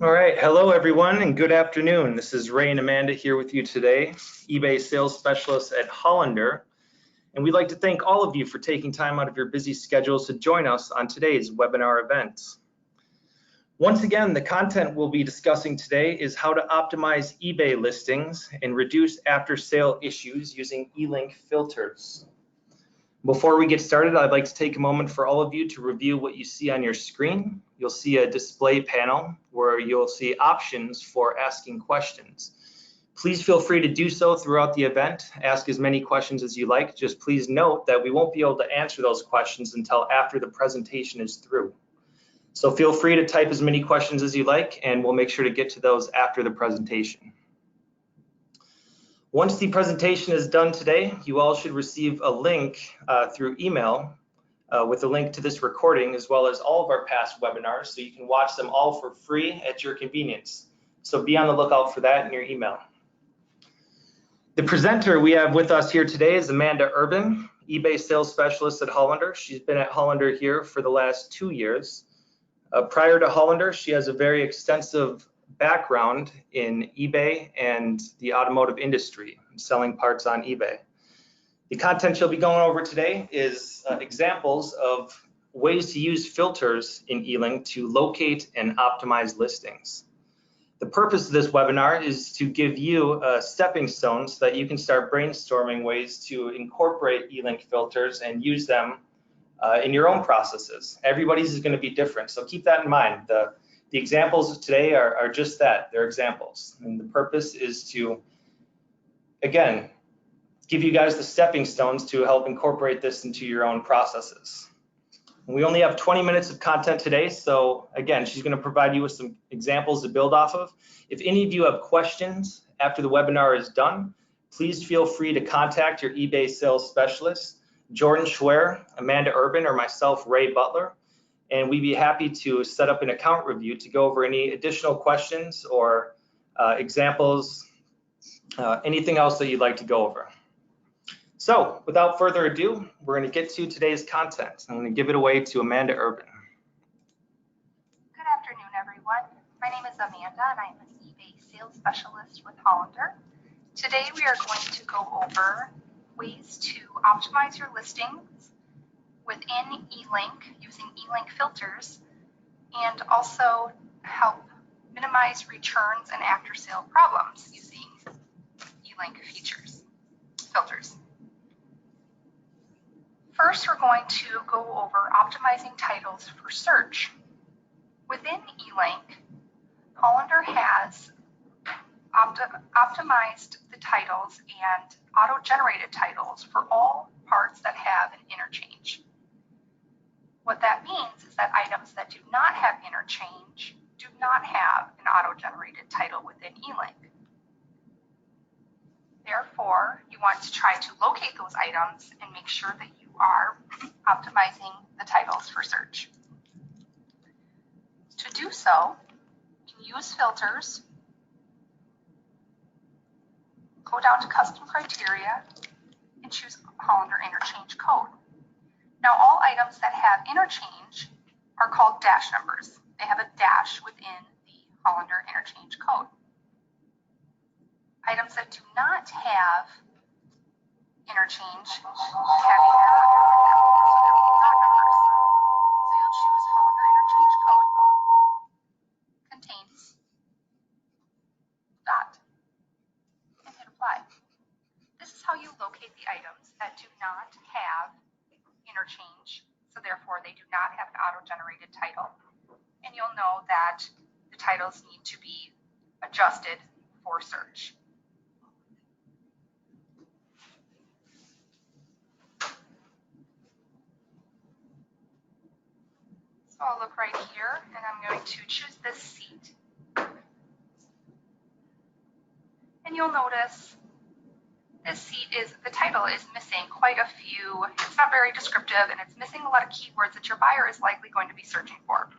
All right, hello everyone and good afternoon. This is Ray and Amanda here with you today, eBay sales specialists at Hollander. And we'd like to thank all of you for taking time out of your busy schedules to join us on today's webinar event. Once again, the content we'll be discussing today is how to optimize eBay listings and reduce after-sale issues using eLink filters. Before we get started, I'd like to take a moment for all of you to review what you see on your screen. You'll see a display panel where you'll see options for asking questions. Please feel free to do so throughout the event. Ask as many questions as you like. Just please note that we won't be able to answer those questions until after the presentation is through. So feel free to type as many questions as you like, and we'll make sure to get to those after the presentation. Once the presentation is done today, you all should receive a link through email with a link to this recording, as well as all of our past webinars, so you can watch them all for free at your convenience. So be on the lookout for that in your email. The presenter we have with us here today is Amanda Urban, eBay sales specialist at Hollander. She's been at Hollander here for the last 2 years. Prior to Hollander, she has a very extensive background in eBay and the automotive industry, selling parts on eBay. The content she'll be going over today is examples of ways to use filters in eLink to locate and optimize listings. The purpose of this webinar is to give you a stepping stone so that you can start brainstorming ways to incorporate eLink filters and use them in your own processes. Everybody's is going to be different, so keep that in mind. The examples today are just that, they're examples. And the purpose is to, again, give you guys the stepping stones to help incorporate this into your own processes. We only have 20 minutes of content today, so again, she's going to provide you with some examples to build off of. If any of you have questions after the webinar is done, please feel free to contact your eBay sales specialist, Jordan Schwer, Amanda Urban, or myself, Ray Butler, and we'd be happy to set up an account review to go over any additional questions or examples, anything else that you'd like to go over. So without further ado, we're going to get to today's content. I'm going to give it away to Amanda Urban. Good afternoon, everyone. My name is Amanda, and I'm an eBay sales specialist with Hollander. Today we are going to go over ways to optimize your listings within eLink using eLink filters, and also help minimize returns and after-sale problems using eLink filters. First, we're going to go over optimizing titles for search. Within eLink, Hollander has optimized the titles and auto-generated titles for all parts that have an interchange. What that means is that items that do not have interchange do not have an auto-generated title within eLink. Therefore, you want to try to locate those items and make sure that you are optimizing the titles for search. To do so, you can use filters, go down to custom criteria, and choose Hollander interchange code. Now, all items that have interchange are called dash numbers. They have a dash within the Hollander interchange code. Items that do not have interchange have either dot numbers. So you'll choose Hollander interchange code contains dot and hit apply. This is how you locate the items that do not have interchange, so therefore they do not have an auto-generated title, and you'll know that the titles need to be adjusted for search. So I'll look right here, and I'm going to choose this seat, and you'll notice this seat the title is missing quite a few. It's not very descriptive, and it's missing a lot of keywords that your buyer is likely going to be searching for.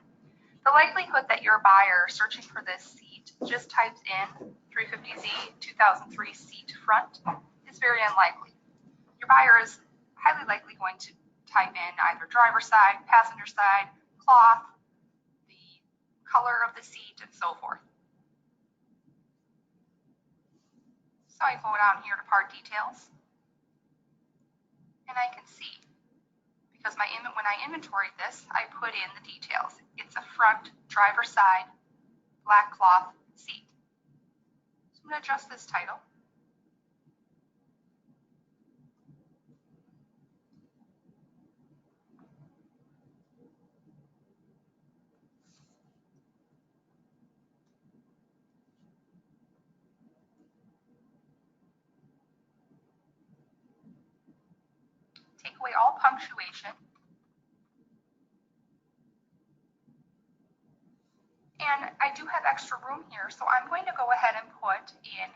The likelihood that your buyer searching for this seat just types in 350Z 2003 seat front is very unlikely. Your buyer is highly likely going to type in either driver side, passenger side, cloth, the color of the seat, and so forth. So I go down here to part details, and I can see, because when I inventoried this, I put in the details. It's a front driver's side black cloth seat. So I'm going to adjust this title. Take away all punctuation. And I do have extra room here, so I'm going to go ahead and put in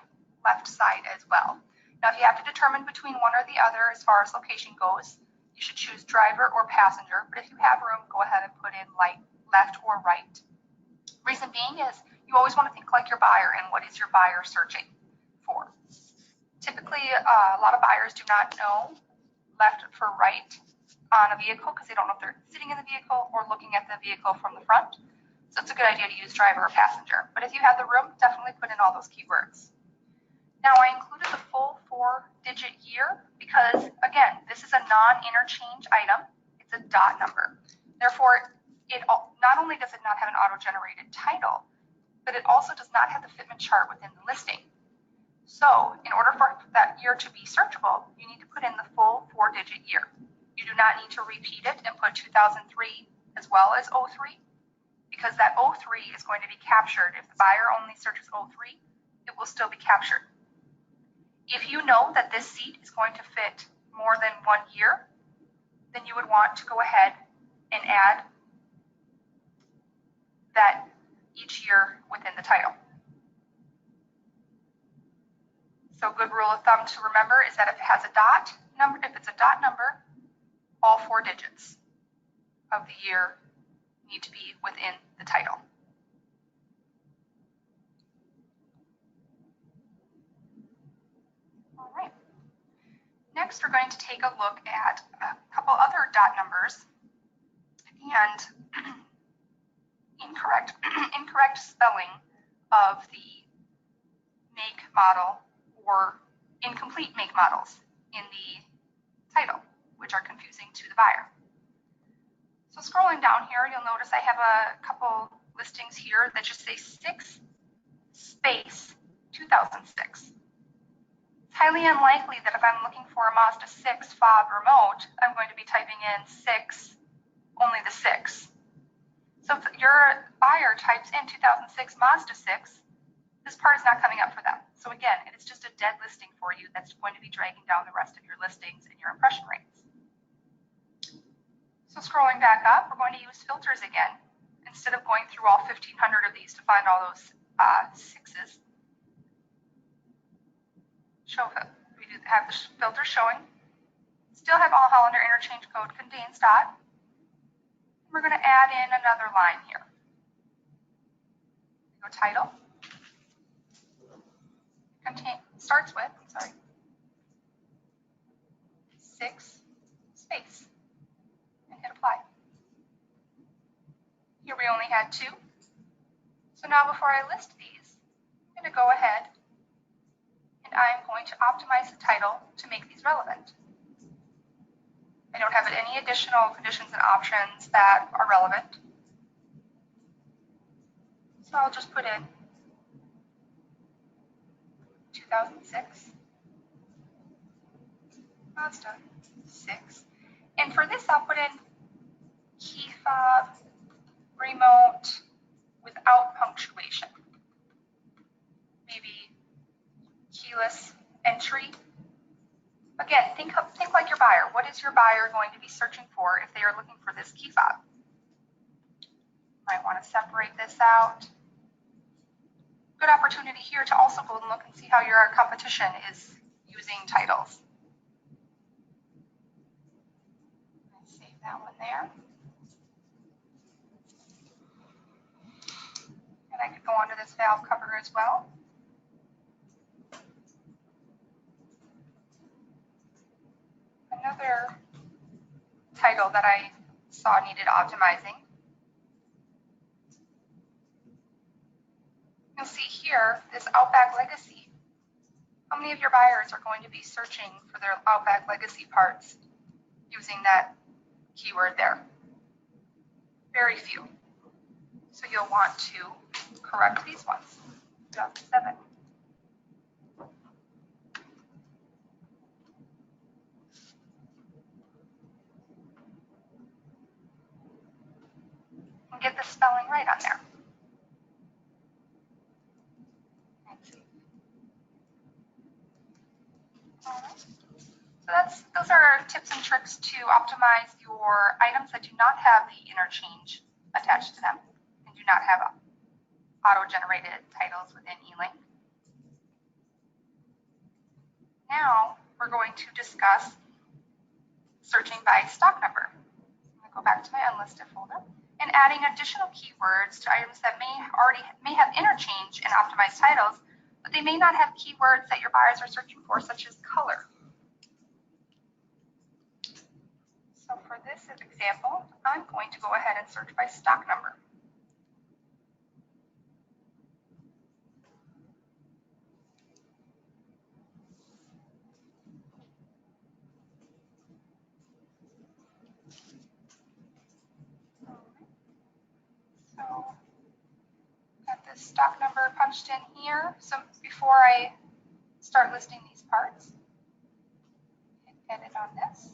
left side as well. Now, if you have to determine between one or the other as far as location goes, you should choose driver or passenger. But if you have room, go ahead and put in left or right. Reason being is you always want to think like your buyer, and what is your buyer searching for? Typically, a lot of buyers do not know left for right on a vehicle because they don't know if they're sitting in the vehicle or looking at the vehicle from the front. So it's a good idea to use driver or passenger. But if you have the room, definitely put in all those keywords. Now I included the full 4-digit year because, again, this is a non-interchange item. It's a dot number. Therefore, it not only does it not have an auto-generated title, but it also does not have the fitment chart within the listing. So in order for that year to be searchable, you need to put in the full 4-digit year. You do not need to repeat it and put 2003 as well as 03, because that 03 is going to be captured. If the buyer only searches 03, it will still be captured. If you know that this seat is going to fit more than 1 year, then you would want to go ahead and add that each year within the title. So good rule of thumb to remember is that if it has a dot number, if it's a dot number, all 4 digits of the year need to be within the title. All right. Next, we're going to take a look at a couple other dot numbers and incorrect spelling of the make, model, or incomplete make models in the title, which are confusing to the buyer. So scrolling down here, you'll notice I have a couple listings here that just say 6 space 2006. It's highly unlikely that if I'm looking for a Mazda 6 fob remote, I'm going to be typing in 6, only the 6. So if your buyer types in 2006 Mazda 6, this part is not coming up for them. So again, it is just a dead listing for you that's going to be dragging down the rest of your listings and your impression rates. So scrolling back up, we're going to use filters again. Instead of going through all 1,500 of these to find all those 6s, we do have the filter showing. Still have all Hollander interchange code contains dot. We're going to add in another line here. Go title. Starts with, 6 space, and hit apply. Here we only had 2. So now before I list these, I'm going to go ahead and I'm going to optimize the title to make these relevant. I don't have any additional conditions and options that are relevant. So I'll just put in 2006 Mazda 6. And for this, I'll put in key fob remote without punctuation. Maybe keyless entry. Again, think like your buyer. What is your buyer going to be searching for if they are looking for this key fob? Might want to separate this out. Good opportunity here to also go and look and see how your competition is using titles. Let's save that one there. And I could go onto this valve cover as well. Another title that I saw needed optimizing You'll see here, this Outback Legacy. How many of your buyers are going to be searching for their Outback Legacy parts using that keyword there? Very few. So you'll want to correct these ones. 2007. And get the spelling right on there. So those are tips and tricks to optimize your items that do not have the interchange attached to them and do not have auto-generated titles within eLink. Now we're going to discuss searching by stock number. I'm going to go back to my unlisted folder and adding additional keywords to items that may have interchange and optimized titles, but they may not have keywords that your buyers are searching for, such as color. So for this example, I'm going to go ahead and search by stock number. So got this stock number punched in here. So before I start listing these parts, hit edit on this.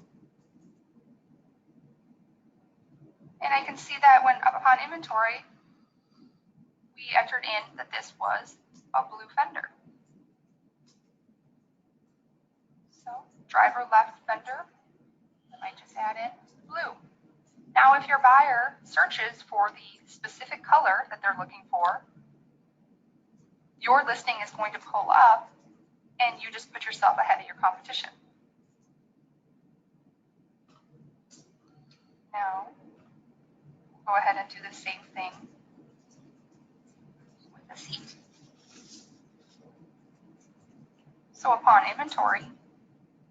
And I can see that when upon inventory, we entered in that this was a blue fender. So driver left fender, I might just add in blue. Now if your buyer searches for the specific color that they're looking for, your listing is going to pull up and you just put yourself ahead of your competition. Now, go ahead and do the same thing with the seat. So upon inventory,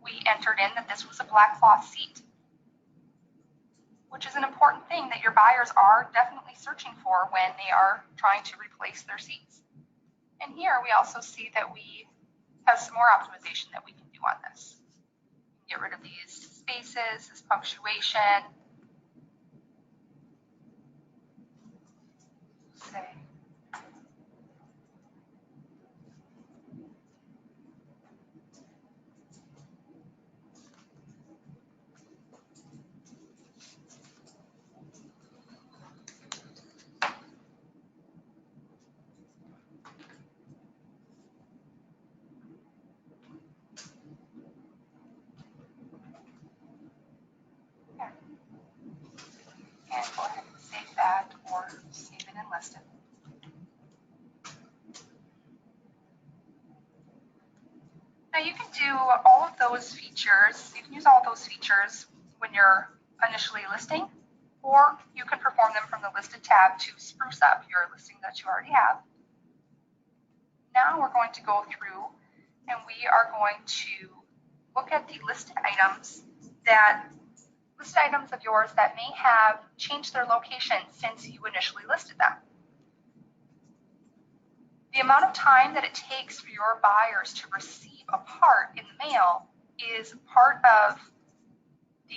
we entered in that this was a black cloth seat, which is an important thing that your buyers are definitely searching for when they are trying to replace their seats. And here we also see that we have some more optimization that we can do on this. Get rid of these spaces, this punctuation. Say, and go ahead and save that or save it and list it. Now you can do all of those features, you can use all of those features when you're initially listing, or you can perform them from the listed tab to spruce up your listing that you already have. Now we're going to go through and we are going to look at the listed items of yours that may have changed their location since you initially listed them. The amount of time that it takes for your buyers to receive a part in the mail is part of the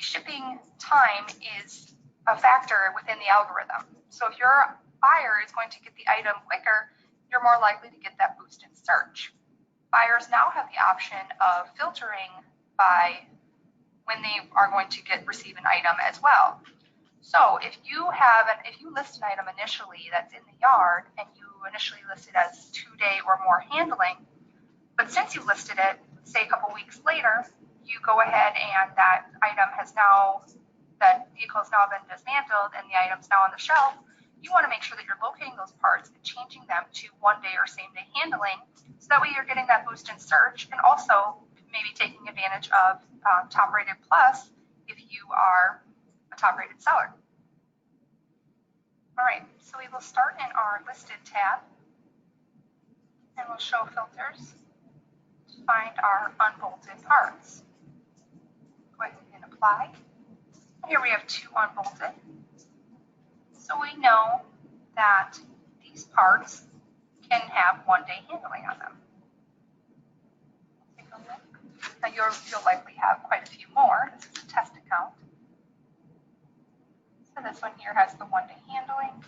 shipping time is a factor within the algorithm. So if your buyer is going to get the item quicker, you're more likely to get that boost in search. Buyers now have the option of filtering by when they are going to receive an item as well. So if you list an item initially that's in the yard and you initially list it as 2-day or more handling, but since you listed it, say a couple weeks later, you go ahead and that vehicle has now been dismantled and the item's now on the shelf, you want to make sure that you're locating those parts and changing them to 1-day or same-day handling, so that way you're getting that boost in search and also maybe taking advantage of top rated plus if you are a top rated seller. All right, so we will start in our listed tab and we'll show filters to find our unbolted parts. Go ahead and apply. Here we have 2 unbolted. So we know that these parts and have one-day handling on them. Take a look. Now you'll likely have quite a few more. This is a test account. So this one here has the one-day handling.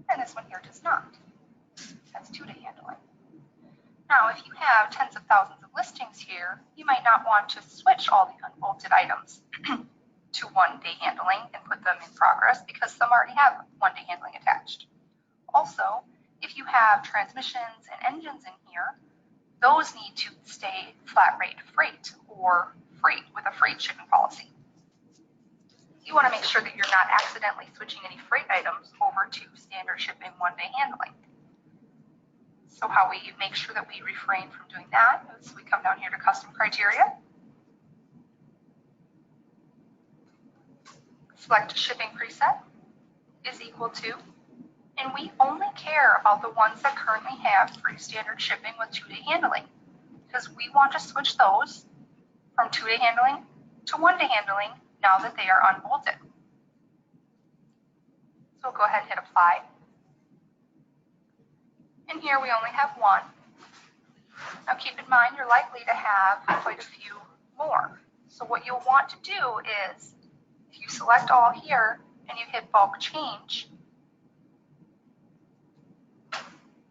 And this one here does not. It has two-day handling. Now, if you have tens of thousands of listings here, you might not want to switch all the unbolted items to one-day handling and put them in progress because some already have one-day handling attached. Also, if you have transmissions and engines in here, those need to stay flat rate freight or freight with a freight shipping policy. You want to make sure that you're not accidentally switching any freight items over to standard shipping one-day handling. So how we make sure that we refrain from doing that is we come down here to custom criteria, select shipping preset is equal to, and we only care about the ones that currently have free standard shipping with two-day handling because we want to switch those from two-day handling to one-day handling now that they are unbolted. So we'll go ahead and hit apply. And here we only have one. Now keep in mind you're likely to have quite a few more. So what you'll want to do is, if you select all here and you hit bulk change,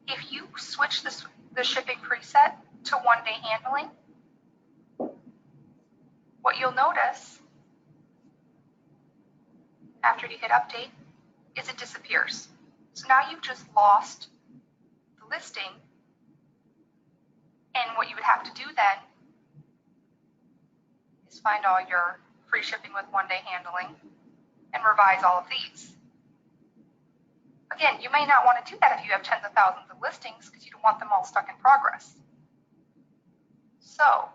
if you switch the shipping preset to one-day handling, what you'll notice after you hit update is it disappears. So now you've just lost the listing, and what you would have to do then is find all your free shipping with one-day handling and revise all of these. Again, you may not want to do that if you have tens of thousands of listings because you don't want them all stuck in progress. So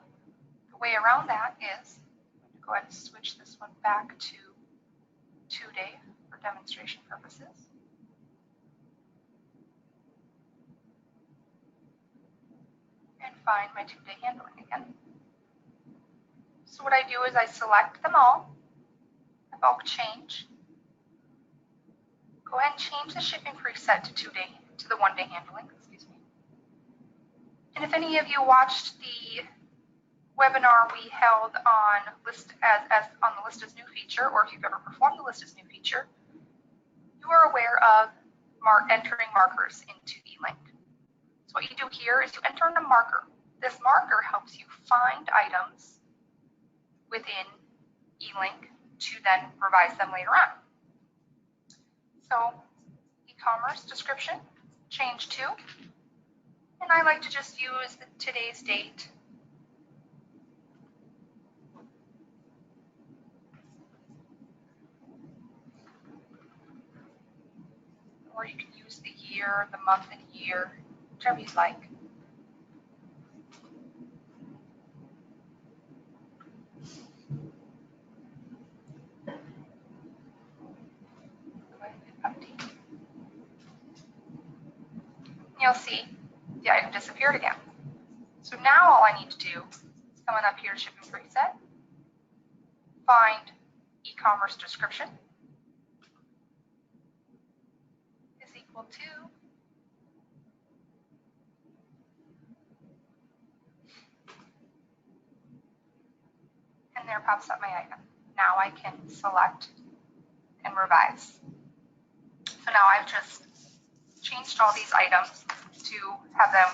the way around that is I'm going to go ahead and switch this one back to two-day for demonstration purposes. And find my two-day handling again. So what I do is I select them all, I bulk change, go ahead and change the shipping preset to the one-day handling, excuse me. And if any of you watched the webinar we held on on the list as new feature, or if you've ever performed the list as new feature, you are aware of entering markers into eLink. So what you do here is you enter in a marker. This marker helps you find items within eLink to then revise them later on. So e-commerce description, change to, and I like to just use today's date. Or you can use the year, the month and year, whichever you like. Go ahead and update. You'll see the item disappeared again. So now all I need to do is come on up here to shipping preset, find e-commerce description is equal to, and there pops up my item. Now I can select and revise. So now I've just changed all these items to have them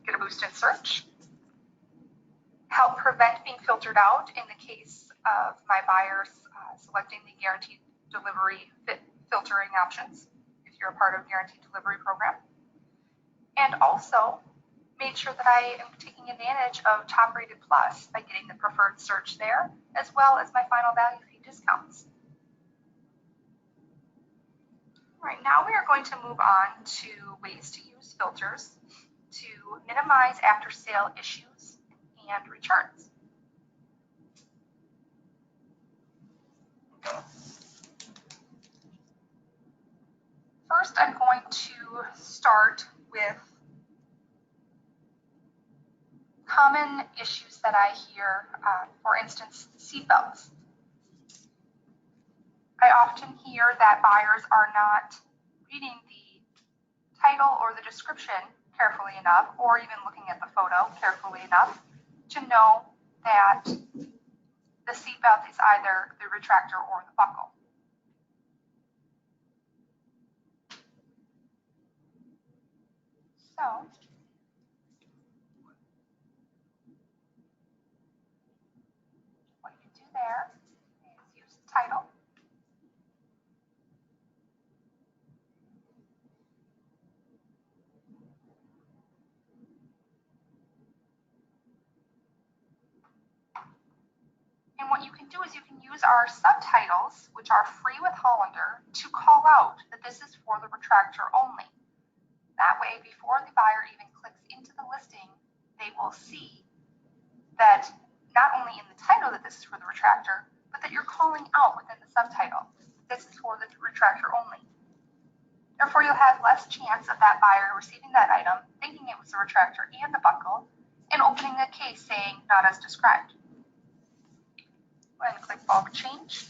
get a boost in search, help prevent being filtered out in the case of my buyers selecting the guaranteed delivery filtering options if you're a part of guaranteed delivery program, and also made sure that I am taking advantage of Top Rated Plus by getting the preferred search there, as well as my final value fee discounts. All right, now we are going to move on to ways to use filters to minimize after-sale issues and returns. First, I'm going to start with common issues that I hear, for instance, seatbelts. I often hear that buyers are not reading the title or the description carefully enough, or even looking at the photo carefully enough to know that the seatbelt is either the retractor or the buckle. So, what you do there is use the title. And what you can do is you can use our subtitles, which are free with Hollander, to call out that this is for the retractor only. That way, before the buyer even clicks into the listing, they will see that not only in the title that this is for the retractor, but that you're calling out within the subtitle, this is for the retractor only. Therefore, you'll have less chance of that buyer receiving that item, thinking it was the retractor and the buckle, and opening a case saying not as described. Go ahead and click bulk change.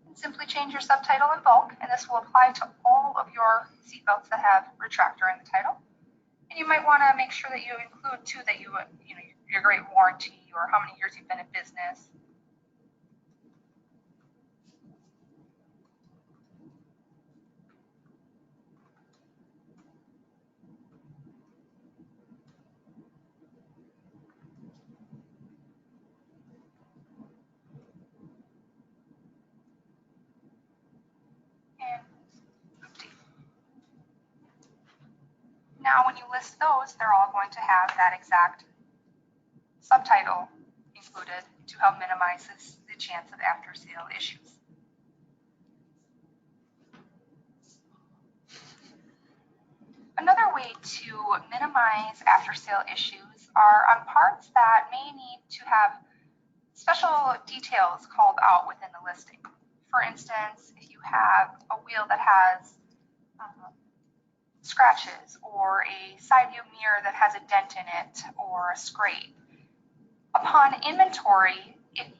And simply change your subtitle in bulk, and this will apply to all of your seatbelts that have retractor in the title. And you might want to make sure that you include too that you know your great warranty or how many years you've been in business. And now when you list those, they're all going to have that exact subtitle included to help minimize the chance of after-sale issues. Another way to minimize after-sale issues are on parts that may need to have special details called out within the listing. For instance, if you have a wheel that has scratches or a side view mirror that has a dent in it or a scrape, upon inventory,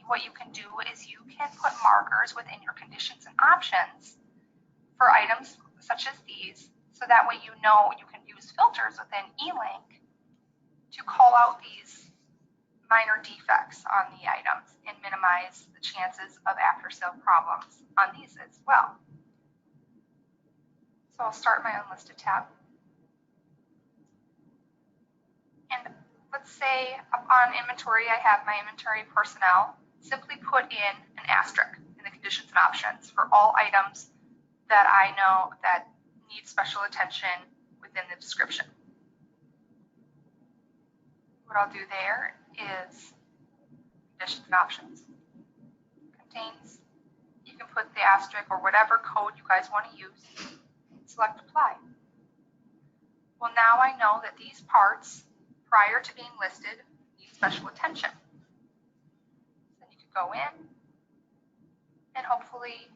what you can do is you can put markers within your conditions and options for items such as these, so that way you know you can use filters within eLink to call out these minor defects on the items and minimize the chances of after-sale problems on these as well. So I'll start my unlisted tab. And let's say on inventory, I have my inventory personnel. Simply put in an asterisk in the conditions and options for all items that I know that need special attention within the description. What I'll do there is conditions and options. Contains, you can put the asterisk or whatever code you guys want to use. Select apply. Well, now I know that these parts, prior to being listed, need special attention. Then you can go in and hopefully,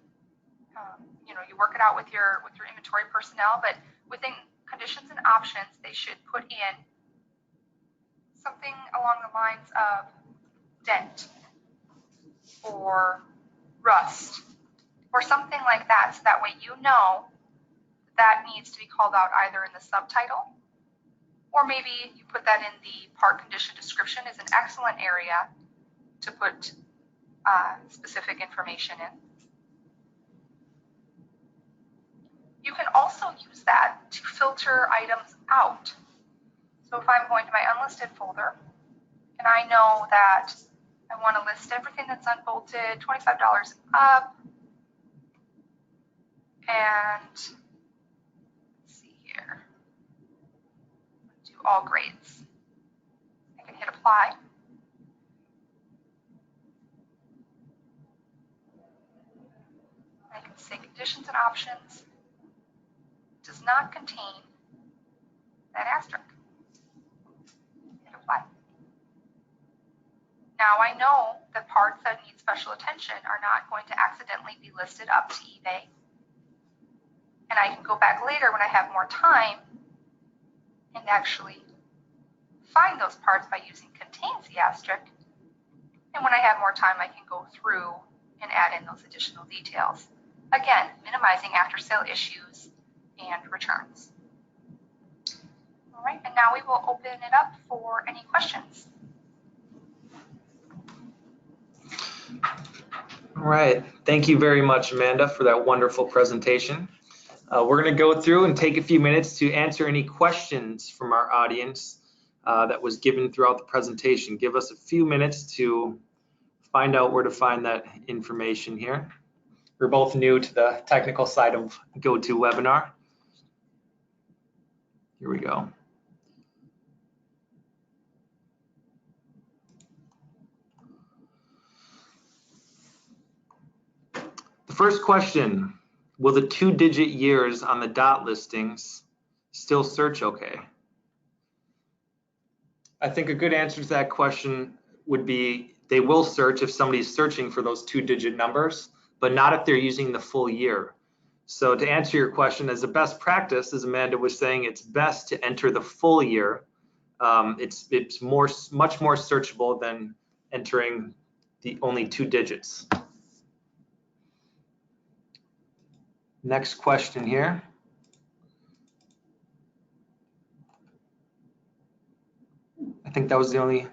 you work it out with your inventory personnel, but within conditions and options, they should put in something along the lines of dent or rust or something like that, so that way you know that needs to be called out either in the subtitle, or maybe you put that in the part condition description is an excellent area to put specific information in. You can also use that to filter items out. So if I'm going to my unlisted folder and I know that I want to list everything that's unbolted, $25 up, and let's see here, do all grades. I can hit apply. I can say conditions and options does not contain that asterisk. Hit apply. Now I know that parts that need special attention are not going to accidentally be listed up to eBay. And I can go back later when I have more time and actually find those parts by using contains the asterisk. And when I have more time, I can go through and add in those additional details. Again, minimizing after-sale issues and returns. All right, and now we will open it up for any questions. All right, thank you very much, Amanda, for that wonderful presentation. We're going to go through and take a few minutes to answer any questions from our audience that was given throughout the presentation. Give us a few minutes to find out where to find that information here. We're both new to the technical side of GoToWebinar. Here we go. The first question, will the 2-digit years on the dot listings still search okay? I think a good answer to that question would be they will search if somebody's searching for those 2-digit numbers, but not if they're using the full year. So to answer your question, as a best practice, as Amanda was saying, it's best to enter the full year. It's much more searchable than entering the only 2 digits. Next question here. I think that was the only,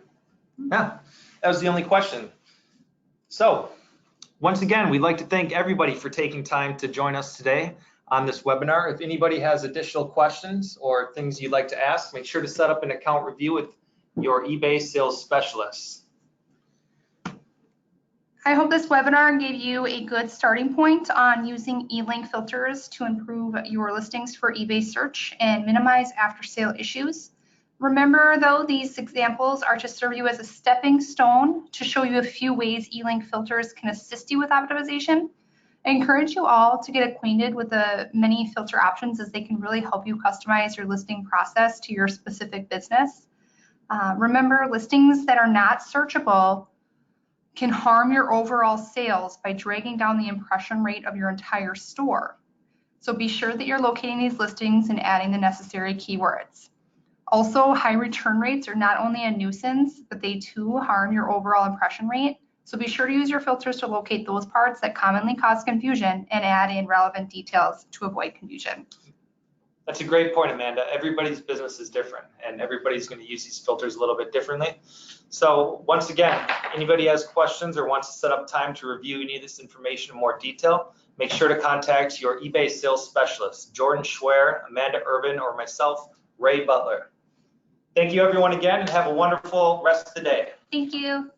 question. So once again, we'd like to thank everybody for taking time to join us today on this webinar. If anybody has additional questions or things you'd like to ask, make sure to set up an account review with your eBay sales specialist. I hope this webinar gave you a good starting point on using eLink filters to improve your listings for eBay search and minimize after-sale issues. Remember though, these examples are to serve you as a stepping stone to show you a few ways eLink filters can assist you with optimization. I encourage you all to get acquainted with the many filter options as they can really help you customize your listing process to your specific business. Remember, listings that are not searchable can harm your overall sales by dragging down the impression rate of your entire store. So be sure that you're locating these listings and adding the necessary keywords. Also, high return rates are not only a nuisance, but they too harm your overall impression rate. So be sure to use your filters to locate those parts that commonly cause confusion and add in relevant details to avoid confusion. That's a great point, Amanda. Everybody's business is different and everybody's going to use these filters a little bit differently. So once again, anybody has questions or wants to set up time to review any of this information in more detail, make sure to contact your eBay sales specialist, Jordan Schwer, Amanda Urban, or myself, Ray Butler. Thank you everyone again and have a wonderful rest of the day. Thank you.